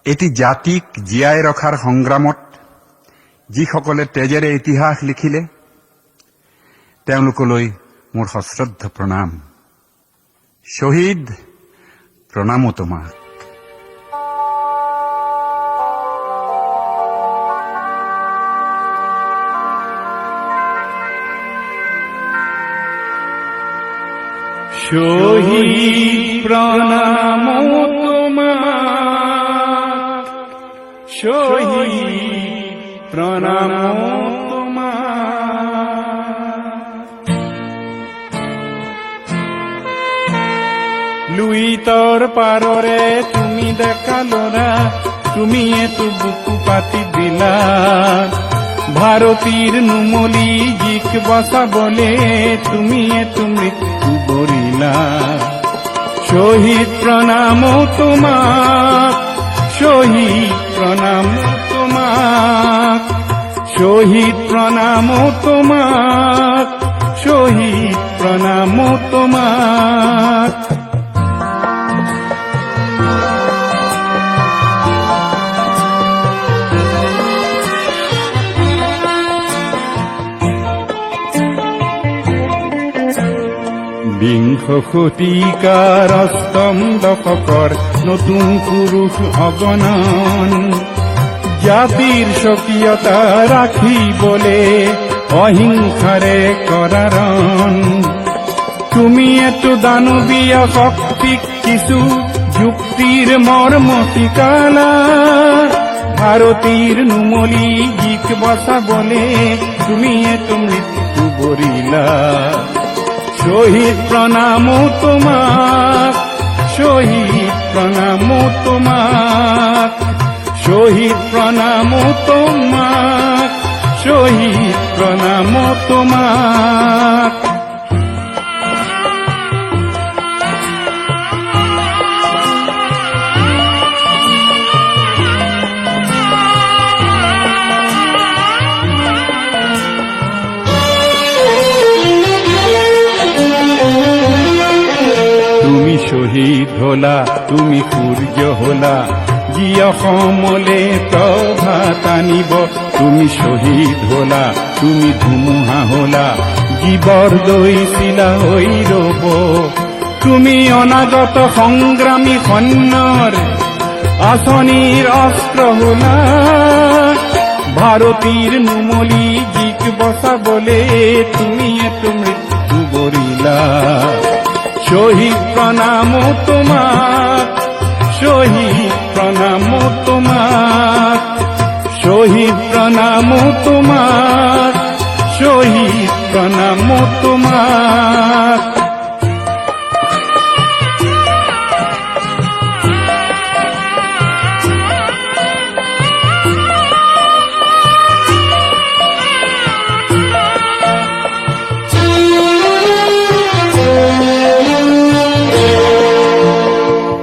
এটি জাতিক জীয়াই ৰখাৰ সংগ্ৰামত যিসকলে তেজেৰে ইতিহাস লিখিলে তেওঁলোকলৈ মোৰ সশ্ৰদ্ধ প্ৰণাম। শ্বহীদ, প্ৰণামো তোমাক। শহীদ, প্ৰণামো তোমাক। শহীদ, প্ৰণামো তোমাক। লুইতৰ পাৰৰে তুমি ডেকা ল'ৰা, তুমি এটো বুকু পাতি দিলা। ভাৰতীৰ নুমলী জিক বচাবলে তুমি এটো মৃত্যু বৰিলা। শহীদ, প্ৰণামো তোমাক। শহীদ, প্ৰণামো তোমাক। শহীদ, প্ৰণামো তোমাক। শহীদ, প্ৰণামো তোমাক। বিংশ শতিকাৰ অষ্টম দশকৰ নতুন পুৰুষ অগণন, জাতিৰ স্বকীয়তা ৰাখিবলে অহিংসাৰে কৰা ৰণ। তুমি এটো দানৱীয় শক্তিক কিছু যুক্তিৰ মৰ্ম শিকালা। ভাৰতীৰ নুমলী জিক বচাবলে তুমি এটো মৃত্যু বৰিলা। শহীদ, প্ৰণামো তোমাক। শহীদ, প্ৰণামো তোমাক। শহীদ, প্ৰণামো তোমাক। শহীদ, প্ৰণামো তোমাক। শহীদ হলা, তুমি সূৰ্য হলা, যি অসমলে প্ৰভাত আনিব। তুমি শহীদ হলা, তুমি ধুমুহা হলা, জীৱৰ দৈছিলা হৈ ৰব। তুমি অনাগত সংগ্ৰামী সৈন্যৰ আঁচনিৰ অস্ত্ৰ হলা। ভাৰতীৰ নুমলী জিক বচাবলে তুমি এটো মৃত্যু বৰিলা। শহীদ, প্ৰণামো তোমাক। শহীদ, প্ৰণামো তোমাক। শহীদ, প্ৰণামো তোমাক। শহীদ, প্ৰণামো তোমাক।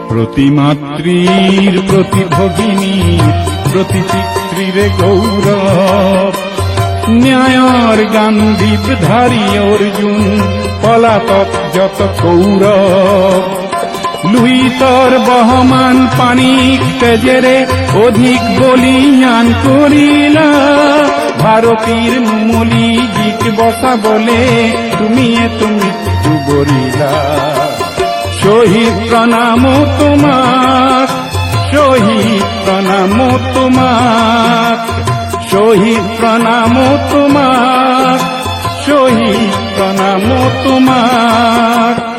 প্রতি মাতৃৰ প্রতি ভগিনীৰ প্রতি পিতৃৰে গৌৰৱ। ন্যায়ৰ গান্ধীপ ধাৰী অৰ্জুন, পলাতক যত কৌৰৱ। লুইতৰ বহমান পানীক তেজেৰে অধিক বলিয়ান কৰিলা। ভাৰতীৰ নুমলী জিক বচাবলে তুমি এটো মৃত্যু বৰিলা। শহীদ, প্ৰণামো তোমাক। শহীদ, প্ৰণামো তোমাক। শহীদ, প্ৰণামো তোমাক। শহীদ, প্ৰণামো তোমাক।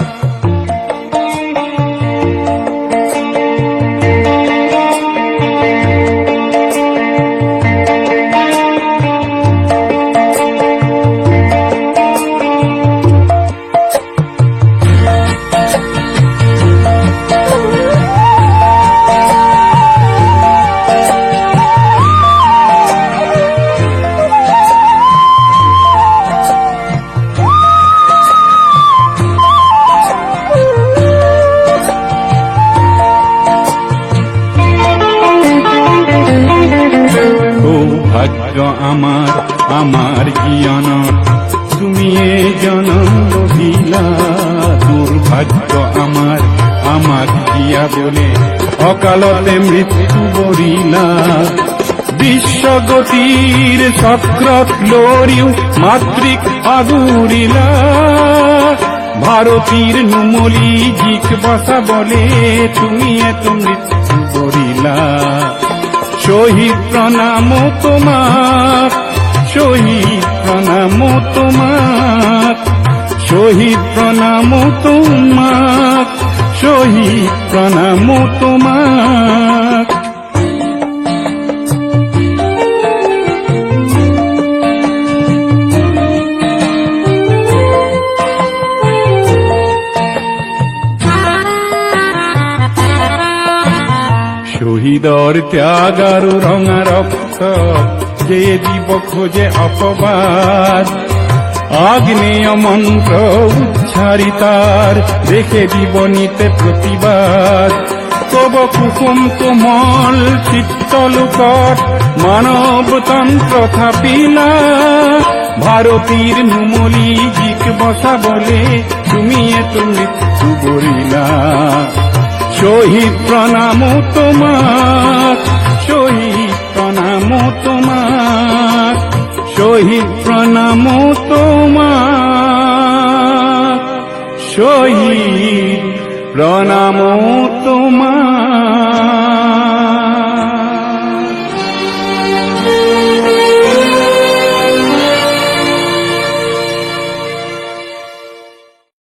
আমার আমার জীবনত তুমিয়ে জনম দিলা। দুর্ভাগ্য আমার আমাক দিয়া বলে অকালতে মৃত্যু বরি কৰিলা বিশ্বগতিৰ চক্ৰত লৰিও মাতৃক আগুৰিলা ভাৰতীৰ নুমলী জীক বচাবলে তুমি এটো মৃত্যু কৰিলা শহীদ প্ৰণাম তোমাক শহীদ প্ৰণাম তোমাক শহীদ প্ৰণাম তোমাক শহীদ প্ৰণাম তোমাক শহীদৰ ত্যাগ আৰু ৰঙা ৰক্ত যে দিব খোজে অপবাদ আগ্নেয় মন্ত্র উচ্চারিতার দেখে জীবনীতে প্রতিবাদ কব কুসুম কোমল চিত্তলোকত মানবতন্ত্র থাপিলা ভারতীর নুমলী জীক বচাবলে তুমি এটো মৃত্যু কৰিলা শহীদ প্ৰণাম তোমাক শহীদ প্ৰণাম তোমাক শহীদ প্ৰণাম তোমাক শহীদ প্ৰণাম তোমাক